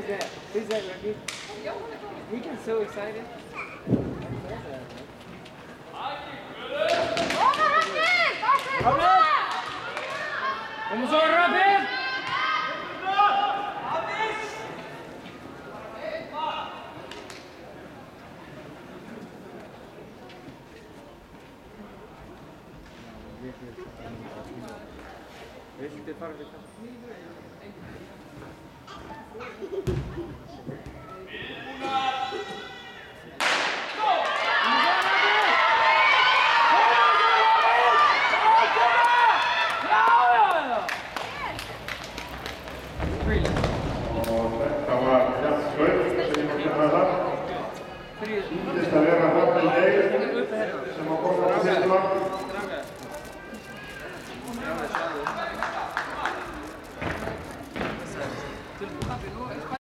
that? Who's that, Ricky? He gets so excited. Vamos a ver, Robin! Vezi, te fac de cap.